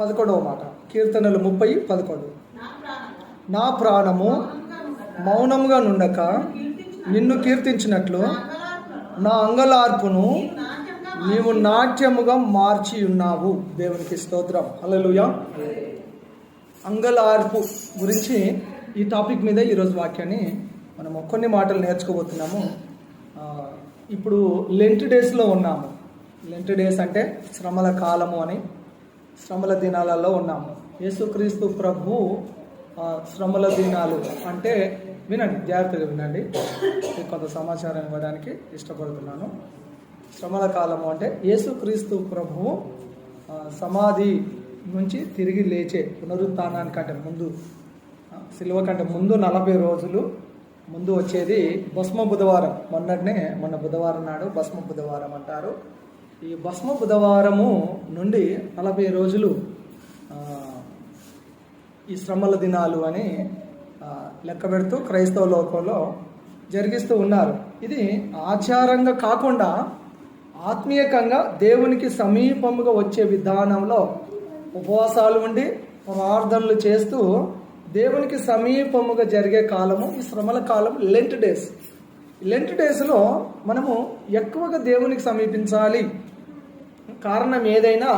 11వ మాట, కీర్తనలు 30:11. నా ప్రాణము మౌనముగా నుండక నిన్ను కీర్తించినట్లు నా అంగలార్పును నీవు నాట్యముగా మార్చి ఉన్నావు. దేవునికి స్తోత్రం. హల్లెలూయా. అంగలార్పు గురించి ఈ టాపిక్ మీద ఈరోజు వాక్యాన్ని మనము కొన్ని మాటలు నేర్చుకోబోతున్నాము. ఇప్పుడు లెంట్ డేస్లో ఉన్నాము. లెంట్ డేస్ అంటే శ్రమల కాలము అని, శ్రమల దినాలలో ఉన్నాము. యేసుక్రీస్తు ప్రభు శ్రమల దినాలు అంటే వినండి, జాగ్రత్తగా వినండి, కొంత సమాచారం ఇవ్వడానికి ఇష్టపడుతున్నాను. శ్రమల కాలము అంటే యేసుక్రీస్తు ప్రభువు సమాధి నుంచి తిరిగి లేచే పునరుత్థానానికంటే ముందు, సిలువ కంటే ముందు 40 రోజులు ముందు వచ్చేది భస్మ బుధవారం. మొన్న బుధవారం నాడు భస్మ బుధవారం అంటారు. ఈ భస్మ బుధవారము నుండి 40 రోజులు ఈ శ్రమల దినాలు అని లెక్క పెడుతూ క్రైస్తవ లోకంలో జరిగిస్తూ ఉన్నారు. ఇది ఆచారంగా కాకుండా ఆత్మీయంగా దేవునికి సమీపముగా వచ్చే విధానంలో ఉపవాసాలు ఉండి ప్రార్థనలు చేస్తూ దేవునికి సమీపముగా జరిగే కాలము ఈ శ్రమల కాలం, లెంట్ డేస్. లెంట్ డేస్లో మనము ఎక్కువగా దేవునికి సమీపించాలి. కారణం ఏదైనా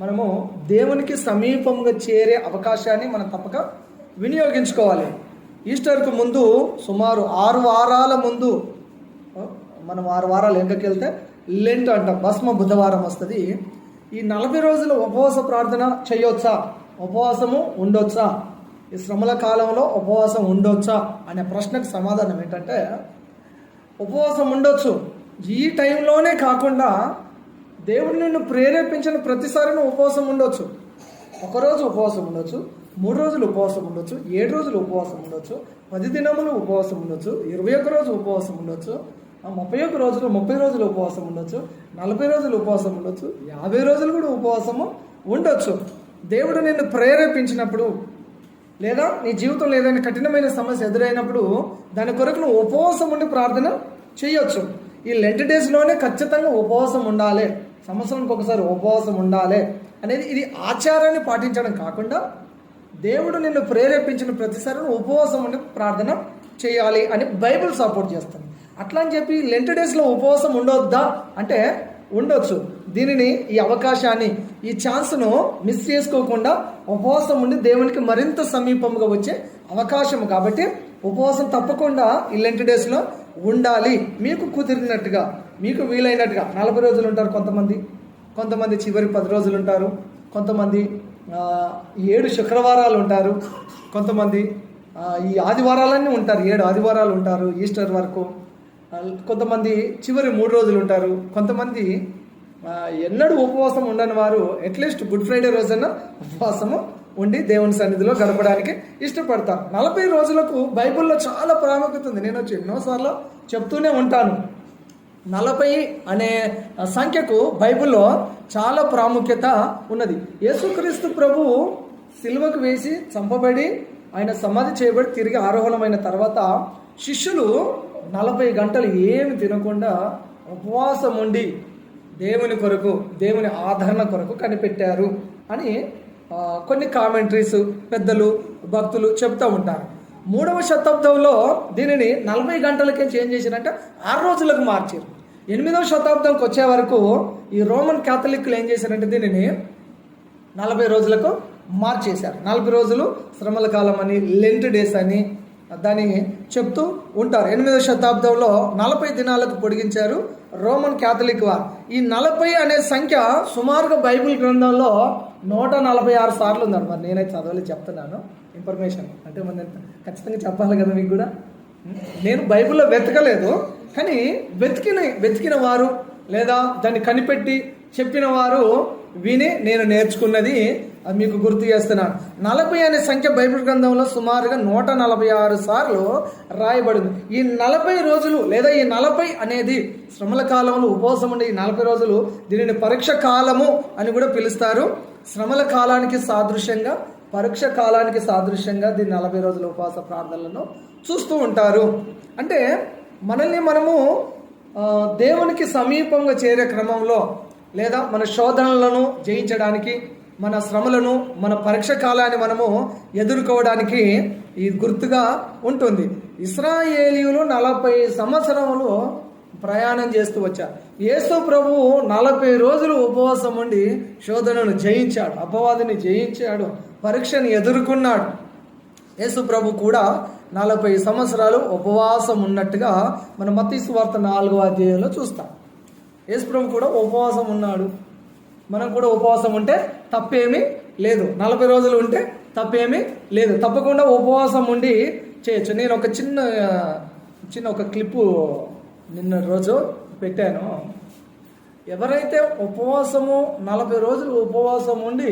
మనము దేవునికి సమీపంగా చేరే అవకాశాన్ని మనం తప్పక వినియోగించుకోవాలి. ఈస్టర్కు ముందు సుమారు 6 వారాల ముందు, మనం 6 వారాలు వెనకకి వెళ్తే లెంట్ అంటాం, భస్మ బుధవారం వస్తుంది. ఈ 40 రోజులు ఉపవాస ప్రార్థన చేయొచ్చా, ఉపవాసము ఉండొచ్చా, ఈ శ్రమల కాలంలో ఉపవాసం ఉండొచ్చా అనే ప్రశ్నకు సమాధానం ఏంటంటే ఉపవాసం ఉండొచ్చు. ఈ టైంలోనే కాకుండా దేవుడు నిన్ను ప్రేరేపించిన ప్రతిసారి ఉపవాసం ఉండొచ్చు. ఒకరోజు ఉపవాసం ఉండొచ్చు, 3 రోజులు ఉపవాసం ఉండొచ్చు, 7 రోజులు ఉపవాసం ఉండొచ్చు, 10 దినములు ఉపవాసం ఉండొచ్చు, 21 రోజు ఉపవాసం ఉండొచ్చు, 31 రోజులు 30 రోజులు ఉపవాసం ఉండొచ్చు, 40 రోజులు ఉపవాసం ఉండొచ్చు, 50 రోజులు కూడా ఉపవాసము ఉండొచ్చు. దేవుడు నిన్ను ప్రేరేపించినప్పుడు, లేదా నీ జీవితంలో ఏదైనా కఠినమైన సమస్య ఎదురైనప్పుడు దాని కొరకు నువ్వు ఉపవాసం ఉండి ప్రార్థన చేయొచ్చు. ఈ లెంట్ డేస్లోనే ఖచ్చితంగా ఉపవాసం ఉండాలి, సంవత్సరానికి ఒకసారి ఉపవాసం ఉండాలి అనేది ఇది ఆచారాన్ని పాటించడం కాకుండా దేవుడు నిన్ను ప్రేరేపించిన ప్రతిసారి ఉపవాసం ఉండి ప్రార్థన చేయాలి అని బైబిల్ సపోర్ట్ చేస్తుంది. అట్లా అని చెప్పి లెంట్ డేస్లో ఉపవాసం ఉండొద్దా అంటే ఉండొచ్చు. దీనిని, ఈ అవకాశాన్ని, ఈ ఛాన్స్ను మిస్ చేసుకోకుండా ఉపవాసం ఉండి దేవునికి మరింత సమీపంగా వచ్చే అవకాశం. కాబట్టి ఉపవాసం తప్పకుండా ఈ లెంట్ డేస్లో ఉండాలి. మీకు కుదిరినట్టుగా, మీకు వీలైనట్టుగా 40 రోజులు ఉంటారు కొంతమంది చివరి 10 రోజులు ఉంటారు, కొంతమంది 7 శుక్రవారాలు ఉంటారు, కొంతమంది ఈ ఆదివారాలన్నీ ఉంటారు, 7 ఆదివారాలు ఉంటారు ఈస్టర్ వరకు, కొంతమంది చివరి 3 రోజులు ఉంటారు, కొంతమంది ఎన్నడూ ఉపవాసం ఉండని వారు అట్లీస్ట్ గుడ్ ఫ్రైడే రోజున ఉపవాసము ఉండి దేవుని సన్నిధిలో గడపడానికి ఇష్టపడతారు. 40 రోజులకు బైబిల్లో చాలా ప్రాముఖ్యత ఉంది. నేను ఎన్నోసార్లు చెప్తూనే ఉంటాను. 40 అనే సంఖ్యకు బైబిల్లో చాలా ప్రాముఖ్యత ఉన్నది. యేసుక్రీస్తు ప్రభువు సిలువకు వేసి చంపబడి ఆయన సమాధి చేయబడి తిరిగి ఆరోహణమైన తర్వాత శిష్యులు 40 గంటలు ఏమి తినకుండా ఉపవాసం ఉండి దేవుని కొరకు, దేవుని ఆదరణ కొరకు కనిపెట్టారు అని కొన్ని కామెంటరీస్, పెద్దలు, భక్తులు చెప్తూ ఉంటారు. 3వ శతాబ్దంలో దీనిని 40 గంటలకే చేంజ్ చేశారంటే 6 రోజులకు మార్చారు. 8వ శతాబ్దంకి వచ్చే వరకు ఈ రోమన్ క్యాథలిక్లు ఏం చేశారంటే దీనిని 40 రోజులకు మార్చేశారు. 40 రోజులు శ్రమల కాలం అని, లెంట్ డేస్ అని దాన్ని చెప్తూ ఉంటారు. 8వ శతాబ్దంలో 40 దినాలకు పొడిగించారు రోమన్ క్యాథలిక్ వారు. ఈ 40 అనే సంఖ్య సుమారుగా బైబిల్ గ్రంథంలో 146 సార్లు ఉందండి. మరి నేనైతే చదవలేదు, చెప్తున్నాను ఇన్ఫర్మేషన్. అంటే మరి ఖచ్చితంగా చెప్పాలి కదా మీకు కూడా. నేను బైబిల్లో వెతకలేదు, కానీ వెతికిన వారు లేదా దాన్ని కనిపెట్టి చెప్పిన వారు విని నేను నేర్చుకున్నది అది మీకు గుర్తు చేస్తున్నాను. 40 అనే సంఖ్య బైబిల్ గ్రంథంలో సుమారుగా 146 సార్లు రాయబడింది. ఈ 40 రోజులు లేదా ఈ 40 అనేది శ్రమల కాలంలో ఉపవాసం ఉండే ఈ 40 రోజులు దీనిని పరీక్ష కాలము అని కూడా పిలుస్తారు. శ్రమల కాలానికి సాదృశ్యంగా, పరీక్ష కాలానికి సాదృశ్యంగా దీన్ని 40 రోజుల ఉపవాస ప్రార్థనలను చూస్తూ ఉంటారు. అంటే మనల్ని మనము దేవునికి సమీపంగా చేరే క్రమంలో లేదా మన శోధనలను జయించడానికి మన శ్రమలను, మన పరీక్ష కాలాన్ని మనము ఎదుర్కోవడానికి ఈ గుర్తుగా ఉంటుంది. ఇశ్రాయేలీయులు 40 సంవత్సరములు ప్రయాణం చేస్తూ వచ్చారు. యేసు ప్రభువు 40 రోజులు ఉపవాసం ఉండి శోధనను జయించాడు, అపవాదిని జయించాడు, పరీక్షను ఎదుర్కొన్నాడు. యేసు ప్రభు కూడా 40 సంవత్సరాలు ఉపవాసం ఉన్నట్టుగా మనం మత్తయి సువార్త 4వ అధ్యాయంలో చూస్తాం. యేసు ప్రభు కూడా ఉపవాసం ఉన్నాడు. మనం కూడా ఉపవాసం ఉంటే తప్పేమీ లేదు. 40 రోజులు ఉంటే తప్పేమీ లేదు. తప్పకుండా ఉపవాసం ఉండి చేయొచ్చు. నేను ఒక చిన్న ఒక క్లిప్పు నిన్న రోజు పెట్టాను. ఎవరైతే ఉపవాసము 40 రోజులు ఉపవాసం ఉండి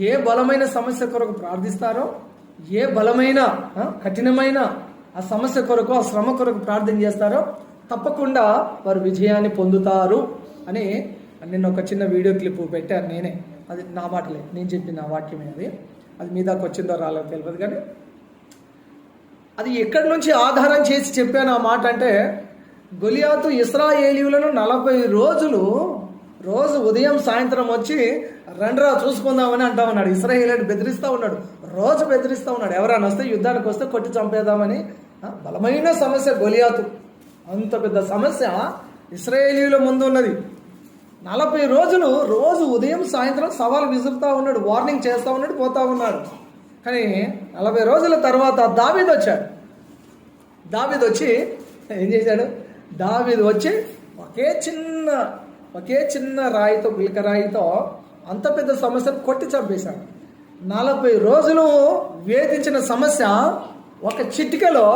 ఏ బలమైన సమస్య కొరకు ప్రార్థిస్తారో, ఏ బలమైన కఠినమైన ఆ సమస్య కొరకు, ఆ శ్రమ కొరకు ప్రార్థన చేస్తారో తప్పకుండా వారు విజయాన్ని పొందుతారు అని నిన్న ఒక చిన్న వీడియో క్లిప్ పెట్టాను నేనే. అది నా మాటలే, నేను చెప్పిన వాక్యమే. అది మీ దాకా వచ్చిందో రాలేదో తెలియదు, కానీ అది ఎక్కడి నుంచి ఆధారం చేసి చెప్పాను ఆ మాట అంటే, గొలియాతు ఇశ్రాయేలీయులను 40 రోజులు రోజు ఉదయం సాయంత్రం వచ్చి రండ్రా చూసుకుందామని అంటా ఉన్నాడు. ఇశ్రాయేలీయులను బెదిరిస్తూ ఉన్నాడు, రోజు బెదిరిస్తూ ఉన్నాడు. ఎవరైనా వస్తే యుద్ధానికి వస్తే కొట్టి చంపేద్దామని. బలమైన సమస్య గొలియాతు. అంత పెద్ద సమస్య ఇశ్రాయేలీయుల ముందు ఉన్నది. 40 రోజులు రోజు ఉదయం సాయంత్రం సవాల్ విసురుతూ ఉన్నాడు, వార్నింగ్ చేస్తూ ఉన్నాడు, పోతా ఉన్నాడు. కానీ 40 రోజుల తర్వాత దావీదు వచ్చాడు. దావీదు వచ్చి ఏం చేశాడు? దావీదు వచ్చి ఒకే చిన్న రాయితో, గులిక రాయితో అంత పెద్ద సమస్యను కొట్టి చంపేశాడు. 40 రోజులు వేధించిన సమస్య ఒక చిటికలో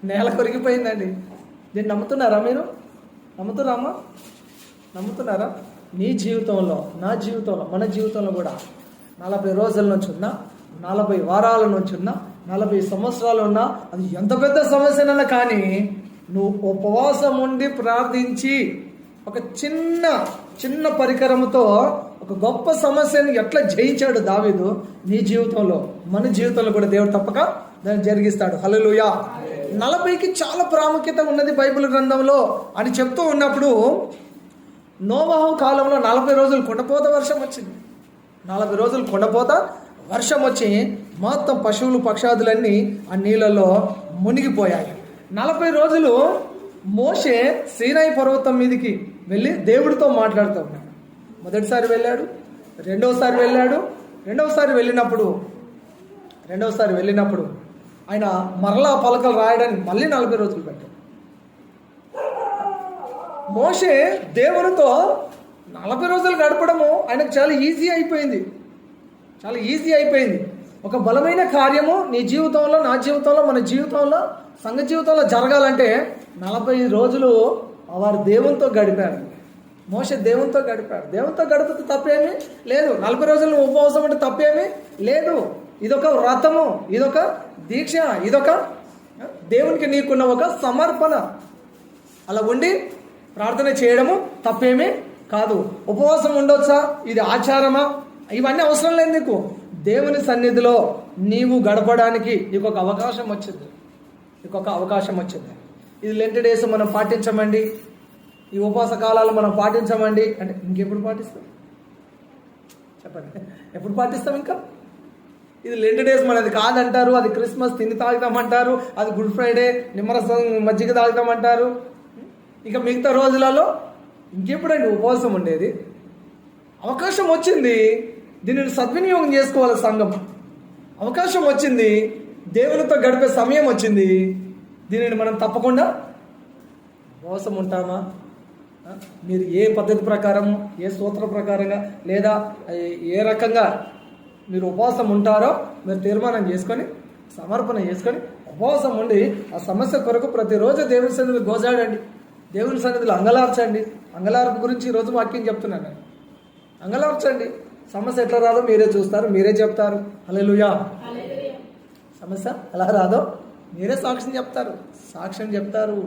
నేల కొరిగిపోయిందండి. దీన్ని నమ్ముతున్నారా మీరు? నమ్ముతున్నారా? నీ జీవితంలో, నా జీవితంలో, మన జీవితంలో కూడా 40 రోజుల నుంచి ఉన్నా, 40 వారాల నుంచి ఉన్నా, 40 సంవత్సరాలు ఉన్నా, అది ఎంత పెద్ద సమస్యనన్నా కానీ నువ్వు ఉపవాసం ఉండి ప్రార్థించి ఒక చిన్న పరికరముతో ఒక గొప్ప సమస్యను ఎట్లా జయించాడు దావీదు, నీ జీవితంలో, మన జీవితంలో కూడా దేవుడు తప్పక దాన్ని జరిగిస్తాడు. హల్లెలూయా. 40కి చాలా ప్రాముఖ్యత ఉన్నది బైబిల్ గ్రంథంలో అని చెప్తూ ఉన్నప్పుడు, నోవాహు కాలంలో 40 రోజులు కుండపోత వర్షం వచ్చింది. 40 రోజులు కుండపోత వర్షం వచ్చి మొత్తం పశువులు పక్షాదులన్నీ ఆ నీళ్ళలో మునిగిపోయాయి. 40 రోజులు మోషే సీనాయి పర్వతం మీదకి వెళ్ళి దేవుడితో మాట్లాడుతూ ఉన్నాడు. మొదటిసారి వెళ్ళాడు, రెండవసారి వెళ్ళినప్పుడు ఆయన మరలా పలకలు రాయడానికి మళ్ళీ 40 రోజులు పెట్టాడు. మోషే దేవునితో 40 రోజులు గడపడము ఆయనకు చాలా ఈజీ అయిపోయింది. ఒక బలమైన కార్యము నీ జీవితంలో, నా జీవితంలో, మన జీవితంలో, సంఘ జీవితంలో జరగాలంటే 40 రోజులు వారు దేవునితో గడిపారు. మోషే దేవునితో గడిపితే తప్పేమీ లేదు. 40 రోజులు ఉపవాసం అంటే తప్పేమీ లేదు. ఇదొక వ్రతము, ఇదొక దీక్ష, ఇదొక దేవునికి నీకున్న ఒక సమర్పణ. అలా ఉండి ప్రార్థన చేయడము తప్పేమీ కాదు. ఉపవాసం ఉండొచ్చా, ఇది ఆచారమా, ఇవన్నీ అవసరం లేదు. నీకు దేవుని సన్నిధిలో నీవు గడపడానికి నీకు ఒక అవకాశం వచ్చింది. ఇది లెంట్ డేస్ మనం పాటించమండి, ఈ ఉపవాస కాలాలు మనం పాటించమండి అంటే ఇంకెప్పుడు పాటిస్తాం చెప్పండి? ఎప్పుడు పాటిస్తాం? ఇంకా ఇది లెంట్ డేస్ మనది కాదంటారు, అది క్రిస్మస్ తిండి తాగుతామంటారు, అది గుడ్ ఫ్రైడే నిమ్మరసం మజ్జిగ తాగుతామంటారు. ఇక మిగతా రోజులలో ఇంకెప్పుడండి ఉపవాసం ఉండేది? అవకాశం వచ్చింది, దీనిని సద్వినియోగం చేసుకోవాలి సంఘం. అవకాశం వచ్చింది, దేవునితో గడిపే సమయం వచ్చింది, దీనిని మనం తప్పకుండా ఉపవాసం ఉంటామా? మీరు ఏ పద్ధతి ప్రకారము, ఏ సూత్ర ప్రకారంగా, లేదా ఏ రకంగా మీరు ఉపవాసం ఉంటారో మీరు తీర్మానం చేసుకొని, సమర్పణ చేసుకొని ఉపవాసం ఉండి ఆ సమస్య కొరకు ప్రతిరోజు దేవుని సన్నిధిలో గోజాడండి, దేవుని సన్నిధిలో అంగలార్చండి. అంగలార్పు గురించి ఈరోజు వాక్యం చెప్తున్నాను. అంగలార్చండి. సమస్య ఎట్లా రాదో మీరే చూస్తారు, మీరే చెప్తారు. హల్లెలూయా. సమస్య ఎలా రాదో మీరే సాక్ష్యం చెప్తారు.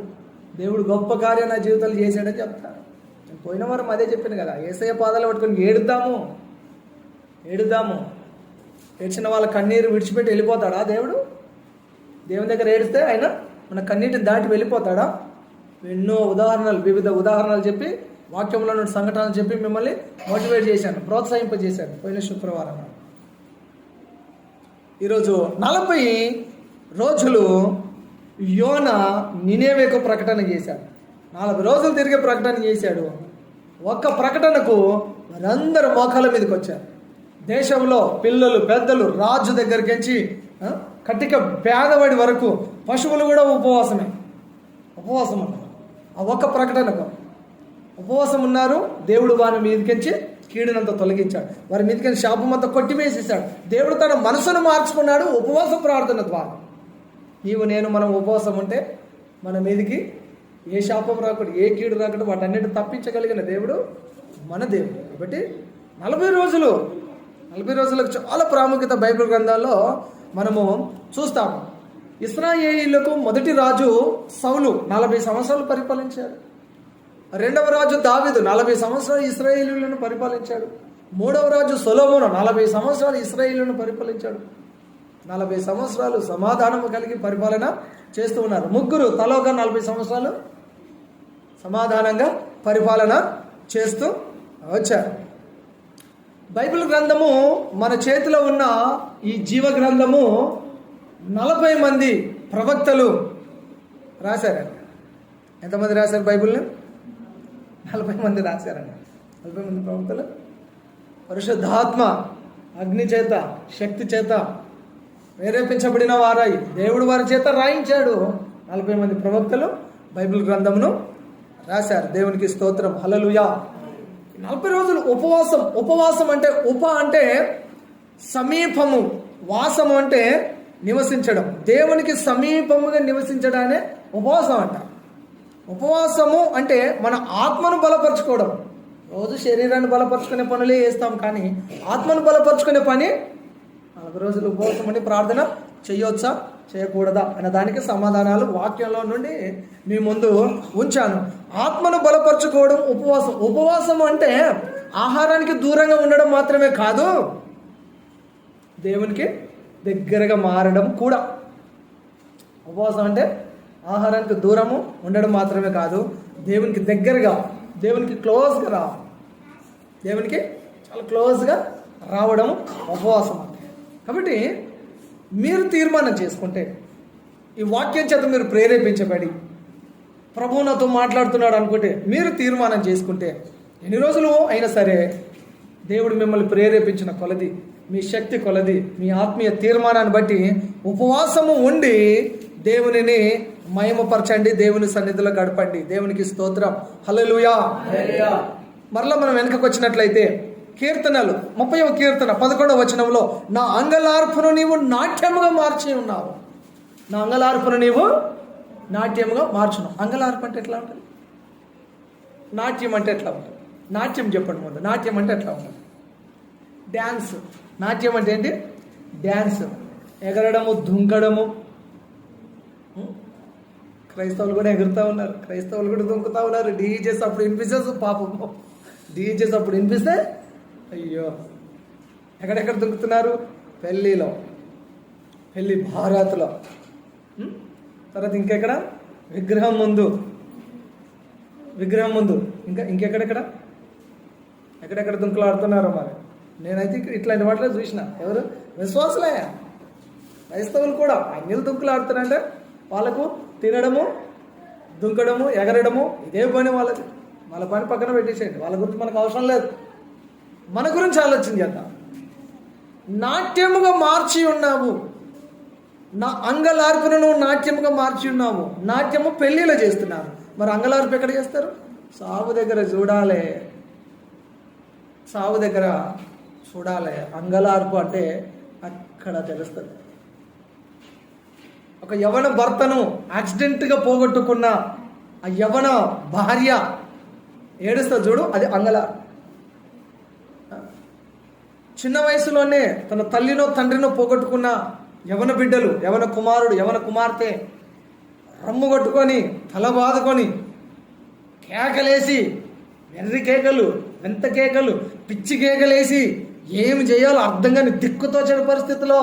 దేవుడు గొప్ప కార్యం నా జీవితాలు చేశాడని చెప్తారు. నేను పోయిన వారం అదే చెప్పాను కదా, యేసయ్య పాదాలు పట్టుకొని ఏడుద్దాము. ఏడ్చిన వాళ్ళ కన్నీరు విడిచిపెట్టి వెళ్ళిపోతాడా దేవుడు? దేవుని దగ్గర ఏడిస్తే ఆయన మన కన్నీటిని దాటి వెళ్ళిపోతాడా? ఎన్నో వివిధ ఉదాహరణలు చెప్పి వాక్యంలో ఉన్న సంఘటనలు చెప్పి మిమ్మల్ని మోటివేట్ చేశాను, ప్రోత్సహింపజేశాను పోయిన శుక్రవారం. ఈరోజు 40 రోజులు యోనా నినేవేకు ప్రకటన చేశాడు. 40 రోజులు తిరిగి ప్రకటన చేశాడు. ఒక్క ప్రకటనకు వారందరూ మోకాల మీదకి వచ్చారు. దేశంలో పిల్లలు పెద్దలు రాజు దగ్గరికి కటిక పేదవాడి వరకు పశువులు కూడా ఉపవాసం ఉన్నారు. ఆ ఒక్క ప్రకటనకు ఉపవాసం ఉన్నారు. దేవుడు వారి మీదకించి కీడునంతా తొలగించాడు, వారి మీదకి శాపం అంతా కొట్టివేసేసాడు. దేవుడు తన మనసును మార్చుకున్నాడు ఉపవాస ప్రార్థన ద్వారా. నీవు నేను మనం ఉపవాసం ఉంటే మన మీదకి ఏ శాపం రాకూడదు, ఏ కీడు రాకూడదు, వాటన్నిటిని తప్పించగలిగిన దేవుడు మన దేవుడు. కాబట్టి 40 రోజులకు చాలా ప్రాముఖ్యత బైబిల్ గ్రంథాల్లో మనము చూస్తాము. ఇశ్రాయేలీయులకు మొదటి రాజు సౌలు 40 సంవత్సరాలు పరిపాలించాడు. రెండవ రాజు దావీదు 40 సంవత్సరాలు ఇశ్రాయేలీయులను పరిపాలించాడు. మూడవ రాజు సొలొమోను 40 సంవత్సరాలు ఇశ్రాయేలీయులను పరిపాలించాడు. 40 సంవత్సరాలు సమాధానము కలిగి పరిపాలన చేస్తూ ఉన్నారు. ముగ్గురు తలోగా 40 సంవత్సరాలు సమాధానంగా పరిపాలన చేస్తూ వచ్చారు. బైబిల్ గ్రంథము మన చేతిలో ఉన్న ఈ జీవ గ్రంథము 40 మంది ప్రవక్తలు రాశారండి. ఎంతమంది రాశారు బైబిల్ని? 40 మంది రాశారండి. 40 మంది ప్రవక్తలు పరిశుద్ధాత్మ అగ్ని చేత శక్తి చేత ప్రేరేపించబడిన వారై దేవుడు వారి చేత రాయించాడు. 40 మంది ప్రవక్తలు బైబిల్ గ్రంథమును రాశారు. దేవునికి స్తోత్రం, హల్లెలూయా. 40 రోజులు ఉపవాసం అంటే అంటే సమీపము, వాసము అంటే నివసించడం, దేవునికి సమీపముగా నివసించడానే ఉపవాసం అంట. ఉపవాసము అంటే మన ఆత్మను బలపరచుకోవడం. రోజు శరీరాన్ని బలపరుచుకునే పనులే చేస్తాం, కానీ ఆత్మను బలపరుచుకునే పని 40 రోజులు ఉపవాసం అంటే ప్రార్థన చేయొచ్చా చేయకూడదా అనే దానికి సమాధానాలు వాక్యంలో నుండి మీ ముందు ఉంచాను. ఆత్మను బలపరచుకోవడం ఉపవాసం అంటే ఆహారానికి దూరంగా ఉండడం మాత్రమే కాదు, దేవునికి దగ్గరగా మారడం కూడా. ఉపవాసం అంటే ఆహారానికి దూరము ఉండడం మాత్రమే కాదు, దేవునికి దగ్గరగా, దేవునికి క్లోజ్గా రావడం, దేవునికి చాలా క్లోజ్గా రావడం ఉపవాసం. కాబట్టి మీరు తీర్మానం చేసుకుంటే, ఈ వాక్యం చేత మీరు ప్రేరేపించబడి ప్రభువు నాతో మాట్లాడుతున్నాడు అనుకుంటే, మీరు తీర్మానం చేసుకుంటే ఎన్ని రోజులు అయినా సరే దేవుడు మిమ్మల్ని ప్రేరేపించిన కొలది, మీ శక్తి కొలది, మీ ఆత్మీయ తీర్మానాన్ని బట్టి ఉపవాసము ఉండి దేవునిని మహిమపరచండి, దేవుని సన్నిధిలో గడపండి. దేవునికి స్తోత్రం, హల్లెలూయా. మరలా మనం వెనకకు వచ్చినట్లయితే కీర్తనలు 30వ కీర్తన 11వ వచనంలో, నా అంగలార్పును నీవు నాట్యముగా మార్చి ఉన్నావు. నా అంగలార్పును నీవు నాట్యముగా మార్చున్నావు. అంగలార్పు అంటే ఎట్లా ఉంటుంది? నాట్యం అంటే ఎట్లా ఉంటుంది? నాట్యం చెప్పండి ముందు. నాట్యం అంటే ఎట్లా ఉంటుంది? డ్యాన్స్. నాట్యం అంటే ఏంటి? డ్యాన్స్, ఎగరడము, దుంకడము. క్రైస్తవులు కూడా ఎగురుతూ ఉన్నారు, క్రైస్తవులు కూడా దుంకుతూ ఉన్నారు. డీజేస్ అప్పుడు వినిపిస్తే పాపము, డీజేస్ అప్పుడు వినిపిస్తే అయ్యో. ఎక్కడెక్కడ దుంకుతున్నారు? పెళ్ళిలో, పెళ్ళి భారత్లో, తర్వాత ఇంకెక్కడ? విగ్రహం ముందు, ఇంకెక్కడెక్కడ ఎక్కడెక్కడ దుంకులు ఆడుతున్నారో మరి. నేనైతే ఇట్లాంటి వాటిలో చూసిన. ఎవరు? విశ్వాసులే, క్రైస్తవులు కూడా అన్యులు దుంకులు ఆడుతున్నారంటే వాళ్ళకు తినడము, దుంకడము, ఎగరడము ఇదే పని వాళ్ళకి. వాళ్ళ పని పక్కన పెట్టేసేయండి, వాళ్ళ గురించి మనకు అవసరం లేదు. మన గురించి ఆలోచన చేద్దాం. నాట్యముగా మార్చి ఉన్నావు, నా అంగలార్పును నువ్వు నాట్యముగా మార్చి ఉన్నావు. నాట్యము పెళ్ళిలో చేస్తున్నారు, మరి అంగలార్పు ఎక్కడ చేస్తారు? సావు దగ్గర చూడాలి, సావు దగ్గర చూడాలి. అంగలార్పు అంటే అక్కడ తెలుస్తుంది. ఒక యవన భర్తను యాక్సిడెంట్గా పోగొట్టుకున్న ఆ యవన భార్య ఏడుస్తా చూడు, అది అంగలార్పు. చిన్న వయసులోనే తన తల్లినో తండ్రినో పోగొట్టుకున్న యవన బిడ్డలు, యవన కుమారుడు, యవన కుమార్తె రమ్ము కొట్టుకొని తల బాదుకొని కేకలేసి, వెర్రి కేకలు, వెంత కేకలు, పిచ్చి కేకలేసి ఏమి చేయాలో అర్థం కాని దిక్కుతోచని పరిస్థితిలో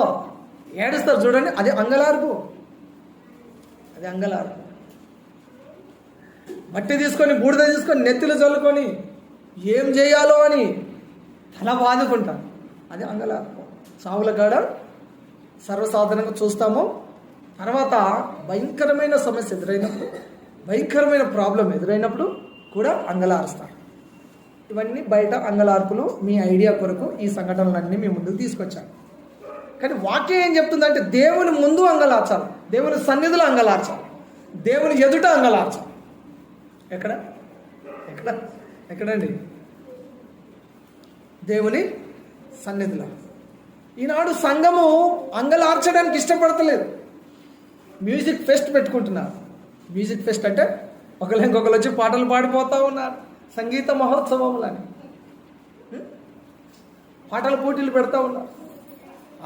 ఏడుస్తారు చూడండి, అది అంగలార్పు. అది అంగలార్పు. మట్టి తీసుకొని బూడిద తీసుకొని నెత్తిలో చల్లుకొని ఏం చేయాలో అని తల బాదుకుంటాను. అది అంగలార్పు. సావుల కాడ సర్వసాధారణంగా చూస్తాము. తర్వాత భయంకరమైన సమస్య ఎదురైనప్పుడు, భయంకరమైన ప్రాబ్లం ఎదురైనప్పుడు కూడా అంగలారుస్తారు. ఇవన్నీ బయట అంగలార్పులు. మీ ఐడియా కొరకు ఈ సంఘటనలన్నీ మీ ముందుకు తీసుకొచ్చాను. కానీ వాక్యం ఏం చెప్తుందంటే దేవుని ముందు అంగలార్చాలి, దేవుని సన్నిధిలో అంగలార్చాలి, దేవుని ఎదుట అంగలార్చాలి. ఎక్కడ ఎక్కడ ఎక్కడండి? దేవుని సన్నిధిలో. ఈనాడు సంఘము అంగలార్చడానికి ఇష్టపడతలేదు. మ్యూజిక్ ఫెస్ట్ పెట్టుకుంటున్నారు. మ్యూజిక్ ఫెస్ట్ అంటే ఒకరు ఇంకొకరు వచ్చి పాటలు పాడిపోతూ ఉన్నారు. సంగీత మహోత్సవములని పాటల పోటీలు పెడతా ఉన్నారు.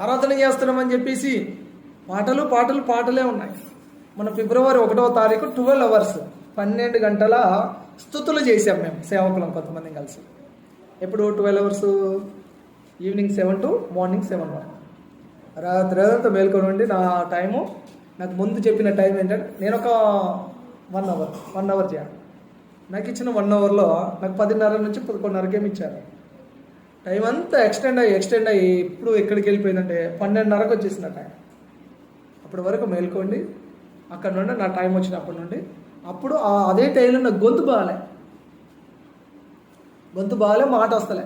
ఆరాధన చేస్తున్నామని చెప్పేసి పాటలే ఉన్నాయి. మన ఫిబ్రవరి 1వ తారీఖు 12 hours 12 గంటల స్తుతులు చేసాం మేము సేవకులం కొంతమంది కలిసి. ఎప్పుడు 12 hours? ఈవినింగ్ 7 to మార్నింగ్ 7 వరకు. రాత్రి అంతా మేల్కొని ఉండి నా టైము, నాకు ముందు చెప్పిన టైం ఏంటంటే నేను ఒక 1 hour చేయాలి. నాకు ఇచ్చిన 1 hourలో నాకు 10:30 నుంచి 11:30 ఇచ్చారు. టైం అంతా ఎక్స్టెండ్ అయ్యి ఇప్పుడు ఎక్కడికి వెళ్ళిపోయిందంటే 12:30కు వచ్చేసిన టైం. అప్పటి వరకు మేల్కోండి. అక్కడ నుండి నా టైం వచ్చినప్పటి నుండి అప్పుడు అదే టైంలో నాకు గొంతు బాగాలే, మాట వస్తలే.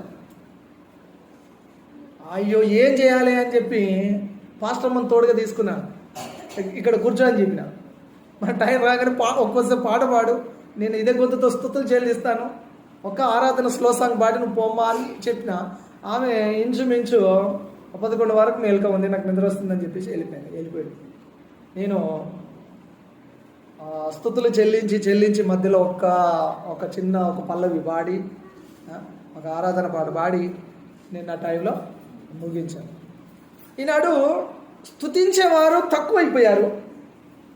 అయ్యో ఏం చేయాలి అని చెప్పి పాస్టర్ అమ్మని తోడుగా తీసుకున్నాను. ఇక్కడ కూర్చోని చెప్పిన, మన టైం రాగానే ఒక్కోసారి పాట పాడు, నేను ఇదే గొంతుతో స్తుతులు చెల్లిస్తాను, ఒక ఆరాధన స్లో సాంగ్ పాడి నువ్వు పోమ్మా అని చెప్పిన. ఆమె ఇంచుమించు 11 వరకు మేల్క ఉంది, నాకు నిద్ర వస్తుందని చెప్పేసి వెళ్ళిపోయింది. నేను స్తుతులు చెల్లించి మధ్యలో ఒక చిన్న పల్లవి పాడి, ఒక ఆరాధన పాట పాడి నేను ఆ టైంలో ముగించాను. ఈనాడు స్తుతించేవారు తక్కువైపోయారు,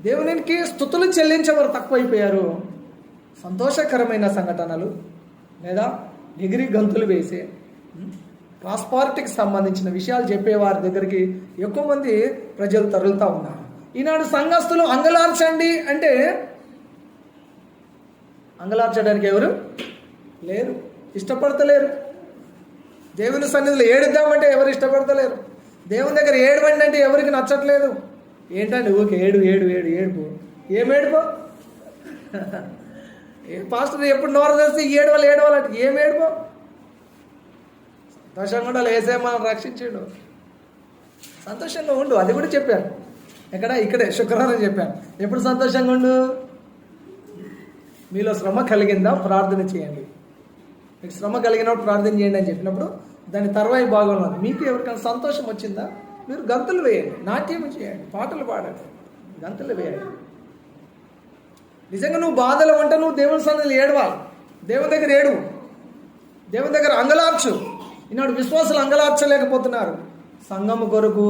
దేవునికి స్తుతులు చెల్లించేవారు తక్కువైపోయారు. సంతోషకరమైన సంఘటనలు లేదా ఎగిరి గంతులు వేసే ప్రాస్పారిటీకి సంబంధించిన విషయాలు చెప్పేవారి దగ్గరికి ఎక్కువ మంది ప్రజలు తరులుతూ ఉన్నారు. ఈనాడు సంఘస్థులు అంగలార్చండి అంటే అంగలార్చడానికి ఎవరు లేరు, ఇష్టపడతలేరు. దేవుని సన్నిధిలో ఏడుద్దామంటే ఎవరు ఇష్టపడతలేరు. దేవుని దగ్గర ఏడవండి అంటే ఎవరికి నచ్చట్లేదు. ఏంటంటే ఊరికి ఏడుపు. ఏం ఏడుపో? పాస్టర్ ఎప్పుడు నోరు తెస్తే ఏడవాలంటే ఏం ఏడుపో? సంతోషంగా ఉండాలి, ఏసే మనం రక్షించాడు. సంతోషంగా ఉండు, అది కూడా చెప్పాను. ఇక్కడే శుక్రవారం చెప్పాను. ఎప్పుడు సంతోషంగా ఉండు? మీలో శ్రమ కలిగిందా ప్రార్థన చేయండి. మీకు శ్రమ కలిగినప్పుడు ప్రార్థన చేయండి అని చెప్పినప్పుడు దాని తర్వాయి భాగంలో మీకు ఎవరికైనా సంతోషం వచ్చిందా, మీరు గంతులు వేయండి, నాట్యం చేయండి, పాటలు పాడండి, గంతులు వేయండి. నిజంగా నువ్వు బాధలు ఉంటే నువ్వు దేవుని సన్నిధిలో ఏడవాలి, దేవుని దగ్గర ఏడువు, దేవుని దగ్గర అంగలార్చు. ఈనాడు విశ్వాసులు అంగలార్చలేకపోతున్నారు. సంఘము కొరకు,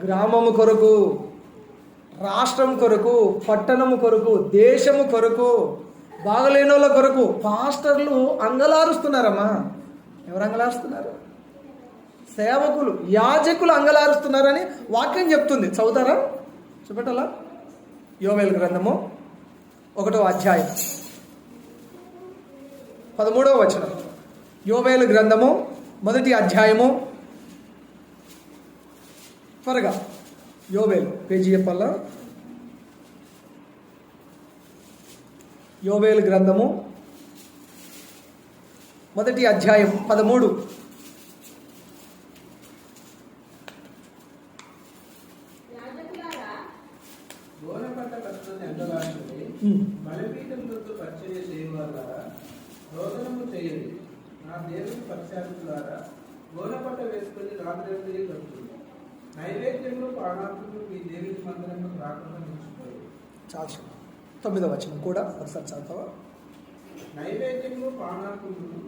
గ్రామము కొరకు, రాష్ట్రం కొరకు, పట్టణము కొరకు, దేశము కొరకు, బాగలేని వాళ్ళ కొరకు పాస్టర్లు అంగలారుస్తున్నారమ్మా. ఎవరు అంగలారుస్తున్నారు? సేవకులు, యాజకులు అంగలారుస్తున్నారని వాక్యం చెప్తుంది. చదువుతారా? చూపెట్టాలా? యోవేలు గ్రంథము 1వ అధ్యాయం 13వ వచనం. యోవేలు గ్రంథము 1వ అధ్యాయము. త్వరగా యోవేలు పేజీ చెప్పాలా? యోవేలు గ్రంథము 1వ అధ్యాయం 13. చాలా 9వ వచనం కూడా ఒకసారి చదువుతావా? నైవేద్యము పానార్పణలు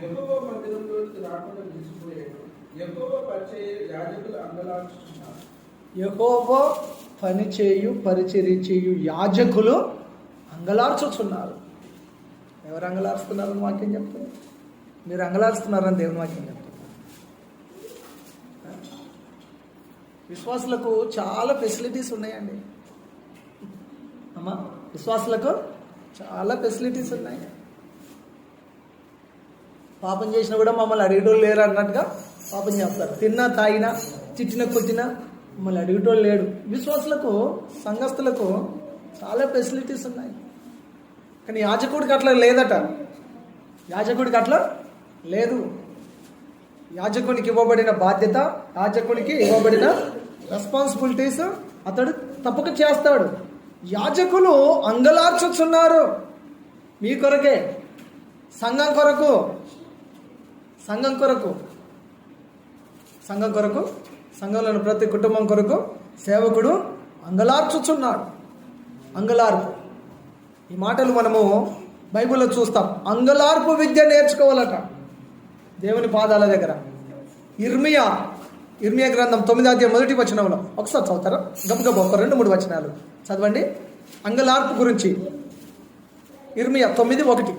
యెహోవా మందిరంలోకి రాకుండా నిలిచిపోయాడు. యెహోవా పరిచర్య యాజకులు అంగలార్చుచున్నారు. యెహోవా పరిచర్య చేయు యాజకులు అంగలార్చుచున్నారు. ఎవరు అంగలార్చుతున్నారని వాక్యం చెప్తుంది? మీరు అంగలార్చుతున్నారని దేవుని వాక్యం చెప్తుంది. విశ్వాసులకు చాలా ఫెసిలిటీస్ ఉన్నాయండి అమ్మా. విశ్వాసులకు చాలా ఫెసిలిటీస్ ఉన్నాయి. పాపం చేసినా కూడా మమ్మల్ని అడిగేటోళ్ళు లేరు అన్నట్టుగా పాపం చేస్తారు. తిన్నా తాగినా చిట్టిన కొట్టినా మమ్మల్ని అడిగేటోళ్ళు లేడు. విశ్వాసులకు సంఘస్థులకు చాలా ఫెసిలిటీస్ ఉన్నాయి. కానీ యాజకుడికి అట్లా లేదట. యాజకుడికి అట్లా లేదు. యాజకునికి ఇవ్వబడిన బాధ్యత, యాజకునికి ఇవ్వబడిన రెస్పాన్సిబిలిటీస్ అతడు తప్పక చేస్తాడు. యాజకులు అంగలార్చుచున్నారు మీ కొరకే, సంఘం కొరకు, సంఘం కొరకు, సంఘం కొరకు, సంఘంలోని ప్రతి కుటుంబం కొరకు సేవకుడు అంగలార్చుచున్నాడు. అంగలార్పు, ఈ మాటలు మనము బైబిల్లో చూస్తాం. అంగలార్పు విద్య నేర్చుకోవాలట దేవుని పాదాల దగ్గర. ఇర్మియా గ్రంథం 9:1 ఒకసారి చదువుతారా? గబగబ ఒక 2-3 వచనాలు చదవండి అంగలార్పు గురించి. ఇర్మియా 9:1.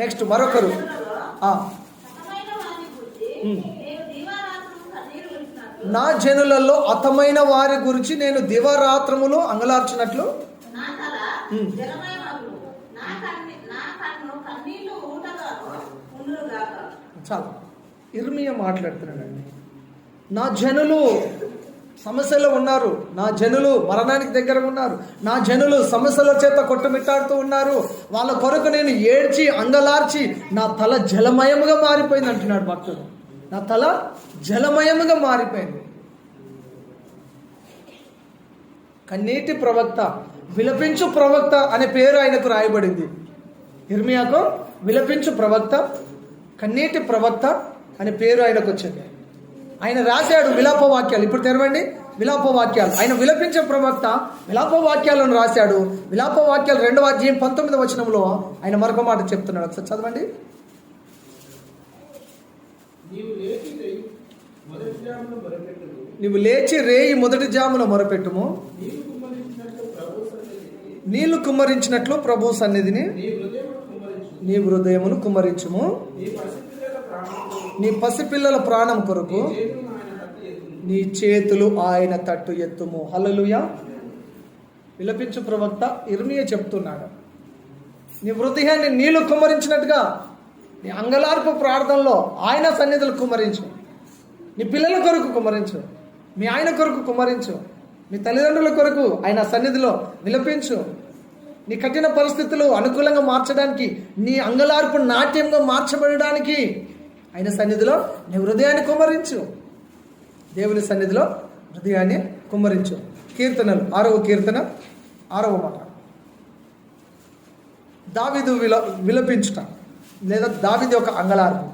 నెక్స్ట్ మరొకరు నా జనులలో హతమైన వారి గురించి నేను దివారాత్రములు అంగలార్చినట్లు. చాలా ఇర్మియా మాట్లాడుతున్నాడండి. నా జనులు సమస్యలో ఉన్నారు, నా జనులు మరణానికి దగ్గర ఉన్నారు, నా జనులు సమస్యల చేత కొట్టుమిట్టాడుతూ ఉన్నారు, వాళ్ళ కొరకు నేను ఏడ్చి అంగలార్చి నా తల జలమయముగా మారిపోయింది అంటున్నాడు భక్తుడు. నా తల జలమయముగా మారిపోయింది. కన్నీటి ప్రవక్త, విలపించు ప్రవక్త అనే పేరు ఆయనకు రాయబడింది. ఇర్మియాకు విలపించు ప్రవక్త, కన్నీటి ప్రవక్త అనే పేరు ఆయనకు వచ్చింది. ఆయన రాశాడు విలాప వాక్యాలు. ఇప్పుడు తెరవండి విలాప వాక్యాలు. ఆయన విలపించే ప్రవక్త విలాప వాక్యాలను రాశాడు. విలాప వాక్యాలు 2:19 ఆయన మరొక మాట చెప్తున్నాడు. ఒకసారి చదవండి. నీవు లేచి రేయి మొదటి జామున మొరపెట్టుము, నీళ్లు కుమ్మరించినట్లు ప్రభు సన్నిధిని నీ హృదయమును కుమ్మరించుము, నీ పసిపిల్లల ప్రాణం కొరకు నీ చేతులు ఆయన తట్టు ఎత్తుము. హల్లెలూయా. విలపించు ప్రవక్త ఇర్మియా చెప్తున్నాడు, నీ హృదయాన్ని నీళ్లు కుమ్మరించినట్టుగా నీ అంగలార్పు ప్రార్థనలో ఆయన సన్నిధులు కుమ్మరించు. నీ పిల్లల కొరకు కుమ్మరించు, మీ ఆయన కొరకు కుమ్మరించు, మీ తల్లిదండ్రుల కొరకు ఆయన సన్నిధిలో విలపించు. నీ కఠిన పరిస్థితులు అనుకూలంగా మార్చడానికి, నీ అంగలార్పు నాట్యంగా మార్చబడడానికి ఆయన సన్నిధిలో నీ హృదయాన్ని కుమ్మరించు. దేవుని సన్నిధిలో హృదయాన్ని కుమ్మరించు. కీర్తనలు 6వ కీర్తన 6వ మాట. దావీదు విలపించుట లేదా దావీదు యొక్క అంగలార్పు.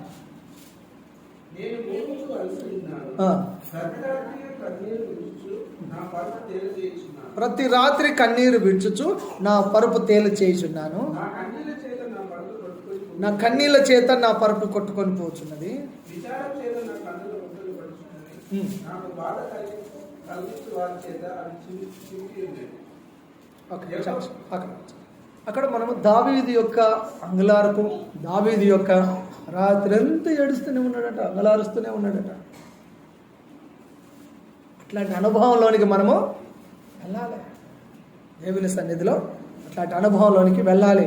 ప్రతి రాత్రి కన్నీరు విడుచుచు నా పరుపు తేలు చేయుచున్నాను, నా కన్నీళ్ళ చేత నా పరుపు కొట్టుకొని పోచున్నది. అక్కడ మనము దావీదు యొక్క అంగలార్పు, దావీదు యొక్క రాత్రి అంతా ఏడుస్తూనే ఉన్నాడట, అంగలారుస్తూనే ఉన్నాడట. అట్లాంటి అనుభవంలోనికి మనము వెళ్ళాలి. దేవుని సన్నిధిలో అట్లాంటి అనుభవంలోనికి వెళ్ళాలి.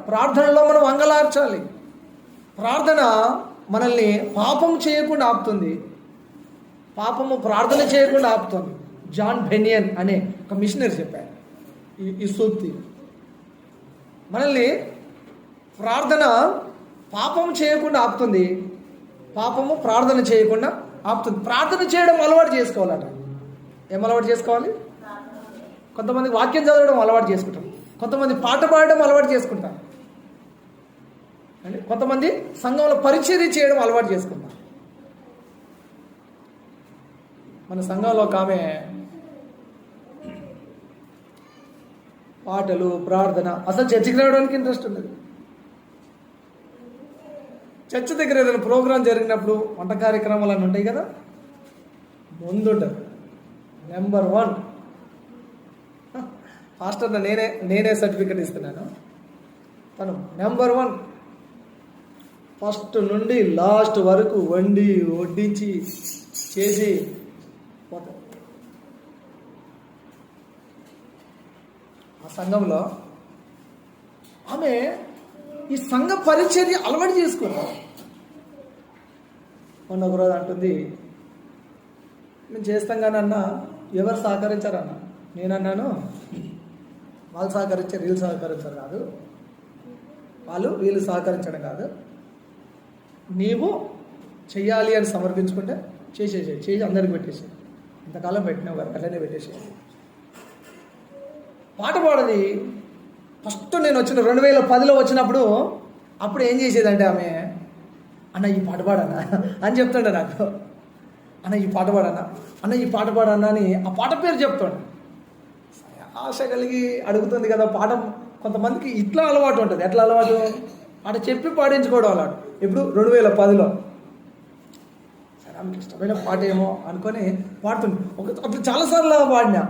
ప్రార్థనలో మనం అంగలార్చాలి. ప్రార్థన మనల్ని పాపం చేయకుండా ఆపుతుంది. పాపము ప్రార్థన చేయకుండా ఆపుతుంది. జాన్ బెనియన్ అనే ఒక మిషనరీ చెప్పారు ఈ సూక్తి. మనల్ని ప్రార్థన పాపం చేయకుండా ఆపుతుంది, పాపము ప్రార్థన చేయకుండా ఆపుతుంది. ప్రార్థన చేయడం అలవాటు చేసుకోవాలట. ఏం అలవాటు చేసుకోవాలి? కొంతమంది వాక్యం చదవడం అలవాటు చేసుకుంటాం, కొంతమంది పాట పాడడం అలవాటు చేసుకుంటాం, అంటే కొంతమంది సంఘంలో పరిచర్య చేయడం అలవాటు చేసుకుంటాం. మన సంఘంలో ఒక ఆమె పాటలు, ప్రార్థన, అసలు చర్చికి రావడానికి ఇంట్రెస్ట్ ఉండదు. చర్చ్ దగ్గర ఏదైనా ప్రోగ్రాం జరిగినప్పుడు వంట కార్యక్రమాలు అని ఉంటాయి కదా, ముందుంటారు నెంబర్ 1. పాస్టర్ నేనే సర్టిఫికెట్ ఇస్తున్నాను. తను నెంబర్ 1, ఫస్ట్ నుండి లాస్ట్ వరకు వండి వడ్డించి చేసి పోతారు. సంఘంలో ఆమె ఈ సంఘ పరిచర్య అలవాటు చేసుకుంది. మొన్న ఒకరోజు అంటుంది, మేము చేస్తాం కానీ అన్న ఎవరు సహకరించారన్న. నేనన్నాను, వాళ్ళు సహకరించారు వీళ్ళు సహకరించారు కాదు, వాళ్ళు వీళ్ళు సహకరించడం కాదు, నీవు చెయ్యాలి అని సమర్పించుకుంటే చేసి అందరికి పెట్టేసి, ఇంతకాలం పెట్టినావు కదా అట్లనే పెట్టేసి. పాట పాడది ఫస్ట్ నేను వచ్చిన 2010లో వచ్చినప్పుడు, అప్పుడు ఏం చేసేదంటే ఆమె, అన్న ఈ పాట పాడన్నా అని చెప్తుండే నాకు. అన్న ఈ పాట పాడన్నా, అన్న ఈ పాట పాడన్నా అని ఆ పాట పేరు చెప్తాడు. ఆశ కలిగి అడుగుతుంది కదా. పాట కొంతమందికి ఇట్లా అలవాటు ఉంటుంది. ఎట్లా అలవాటు? పాట చెప్పి పాడించుకోవడం అలవాటు. ఇప్పుడు 2010లో సరే ఆమెకి ఇష్టమైన పాట ఏమో అనుకొని పాడుతుంది. అప్పుడు చాలాసార్లు పాడినా.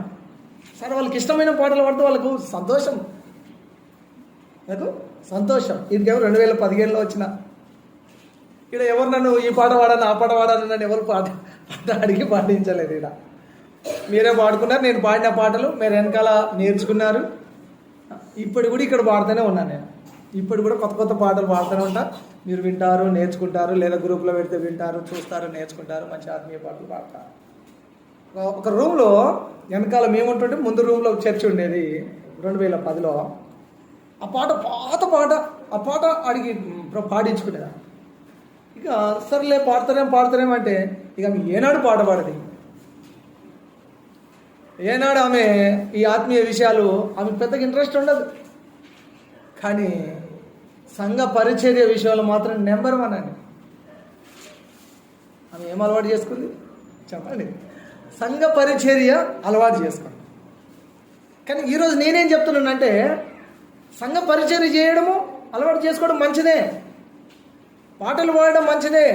సరే వాళ్ళకి ఇష్టమైన పాటలు పాడితే వాళ్ళకు సంతోషం, నాకు సంతోషం. ఇంకేమో 2015లో వచ్చిన ఇక్కడ ఎవరు నన్ను ఈ పాట పాడాను ఆ పాట పాడాను నన్ను ఎవరు పాట అడిగి పాటించలేదు. ఇక్కడ మీరే పాడుకున్నారు. నేను పాడిన పాటలు మీరు వెనకాల నేర్చుకున్నారు. ఇప్పుడు కూడా ఇక్కడ పాడుతూనే ఉన్నాను నేను. ఇప్పుడు కూడా కొత్త కొత్త పాటలు పాడుతూనే ఉంటా. మీరు వింటారు, నేర్చుకుంటారు, లేదా గ్రూప్లో పెడితే వింటారు, చూస్తారు, నేర్చుకుంటారు. మంచి ఆత్మీయ పాటలు పాడతారు. ఒక రూమ్లో వెనకాల మేముంటుంటే ముందు రూమ్లో చర్చ్ ఉండేది 2010లో. ఆ పాట పాత పాట, ఆ పాట అడిగి పాడించుకునేదా. ఇక సర్లే పాడతారేమంటే ఇక ఆమె ఏనాడు పాట పాడది. ఏనాడు ఆమె ఈ ఆత్మీయ విషయాలు ఆమె పెద్దగా ఇంట్రెస్ట్ ఉండదు. కానీ సంఘ పరిచర్య విషయంలో మాత్రం నెంబర్ 1 అండి. ఆమె ఏం అలవాటు చేసుకుంది చెప్పండి? సంఘ పరిచర్య అలవాటు చేసుకుంది. కానీ ఈరోజు నేనేం చెప్తున్నానంటే, సంఘ పరిచర్య చేయడము అలవాటు చేసుకోవడం మంచిదే, పాటలు పాడడం మంచిదే,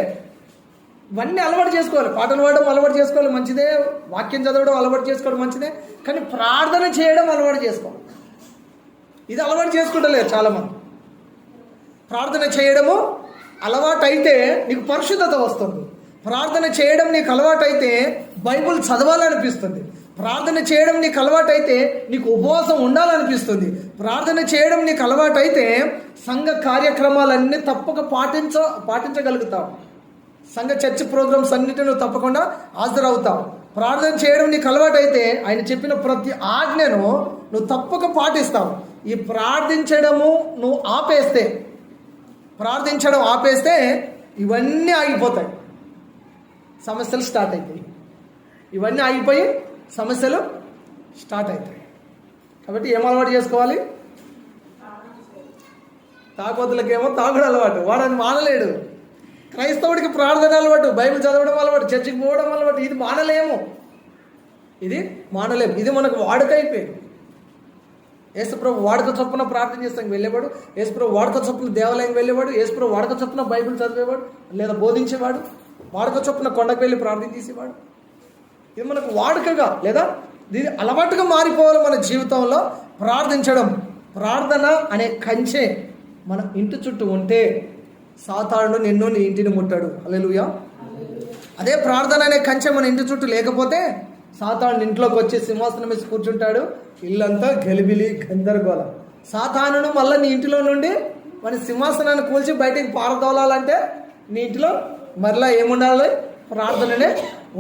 ఇవన్నీ అలవాటు చేసుకోవాలి. పాటలు పాడడం అలవాటు చేసుకోవాలి, మంచిదే. వాక్యం చదవడం అలవాటు చేసుకోవడం మంచిదే. కానీ ప్రార్థన చేయడం అలవాటు చేసుకోవాలి. ఇది అలవాటు చేసుకుంటలేదు చాలామంది. ప్రార్థన చేయడము అలవాటు అయితే నీకు పరిశుద్ధత వస్తుంది. ప్రార్థన చేయడం నీకు అలవాటు అయితే బైబుల్ చదవాలనిపిస్తుంది. ప్రార్థన చేయడం నీకు అలవాటు అయితే నీకు ఉపవాసం ఉండాలనిపిస్తుంది. ప్రార్థన చేయడం నీకు అలవాటు అయితే సంఘ కార్యక్రమాలన్నీ తప్పక పాటించగలుగుతావు. సంఘ చర్చ్ ప్రోగ్రామ్స్ అన్నిటిని నువ్వు తప్పకుండా హాజరవుతావు. ప్రార్థన చేయడం నీకు అలవాటు అయితే ఆయన చెప్పిన ప్రతి ఆజ్ఞను నువ్వు తప్పక పాటిస్తావు. ఈ ప్రార్థించడం ఆపేస్తే ఇవన్నీ ఆగిపోతాయి, సమస్యలు స్టార్ట్ అవుతాయి. ఇవన్నీ ఆగిపోయి సమస్యలు స్టార్ట్ అవుతాయి. కాబట్టి ఏం అలవాటు చేసుకోవాలి? తాగుబోతులకేమో తాగుడు అలవాటు, వాడని మానలేడు. క్రైస్తవుడికి ప్రార్థన అలవాటు, బైబిల్ చదవడం అలవాటు, చర్చికి పోవడం అలవాటు. ఇది మానలేము. ఇది మనకు వాడుక అయిపోయింది. యేసుప్రభు వాడుక చొప్పున ప్రార్థన చేస్తానికి వెళ్ళేవాడు, యేసుప్రభు వాడుక చొప్పున దేవాలయం వెళ్ళేవాడు, యేసుప్రభు వాడుక చొప్పున బైబిల్ చదివేవాడు లేదా బోధించేవాడు, వాడుక చొప్పున కొండకు వెళ్ళి ప్రార్థన చేసేవాడు. ఇది మనకు వాడుకగా లేదా దీని అలవాటుగా మారిపోవాలి మన జీవితంలో. ప్రార్థన అనే కంచె మన ఇంటి చుట్టూ ఉంటే సాతానుడు నిన్ను నీ ఇంటిని ముట్టాడు. హల్లెలూయా. అదే ప్రార్థన అనే కంచె మన ఇంటి చుట్టూ లేకపోతే సాతానుడు ఇంట్లోకి వచ్చి సింహాసనం వేసి కూర్చుంటాడు. ఇల్లంతా గలిబిలి గందరగోళం. సాతానుడు మళ్ళీ నీ ఇంటిలో నుండి మన సింహాసనాన్ని కూల్చి బయటికి పారదోలాలంటే నీ ఇంటిలో మరలా ఏముండాలి? ప్రార్థననే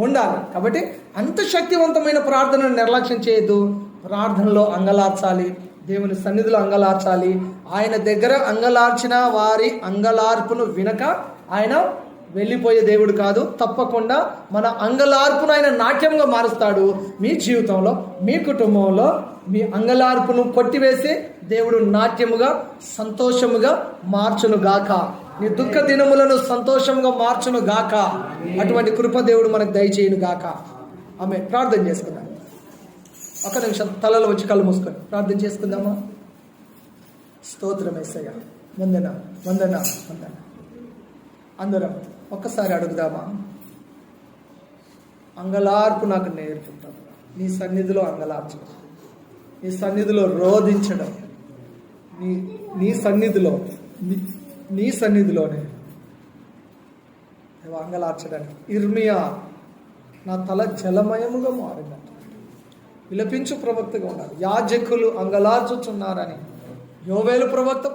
ఉండాలి. కాబట్టి అంత శక్తివంతమైన ప్రార్థనను నిర్లక్ష్యం చేయొద్దు. ప్రార్థనలో అంగలార్చాలి, దేవుని సన్నిధిలో అంగలార్చాలి. ఆయన దగ్గర అంగలార్చిన వారి అంగలార్పును వినక ఆయన వెళ్ళిపోయే దేవుడు కాదు. తప్పకుండా మన అంగలార్పును ఆయన నాట్యంగా మారుస్తాడు. మీ జీవితంలో, మీ కుటుంబంలో మీ అంగలార్పును కొట్టివేసి దేవుడు నాట్యముగా, సంతోషముగా మార్చును గాక. నీ దుఃఖ దినములను సంతోషంగా మార్చును గాక. అటువంటి కృప దేవుడు మనకు దయచేయును గాక. ఆమె ప్రార్థన చేసుకుందాం. ఒక నిమిషం తలలో వచ్చి కళ్ళు మూసుకొని ప్రార్థన చేసుకుందామా? స్తోత్రం యేసయ్య, వందన వందన వందన. అందరం ఒక్కసారి అడుగుదామా? అంగలార్పు నాకు నేర్పుతాను. నీ సన్నిధిలో అంగలార్చడం, నీ సన్నిధిలో రోధించడం, నీ సన్నిధిలోనే అంగలార్చడానికి. ఇర్మియా, నా తల జలమయముగా మారిందంట. విలపించు ప్రవక్తగా ఉన్నారు. యాజకులు అంగలార్చుచున్నారని యోవేలు ప్రవక్త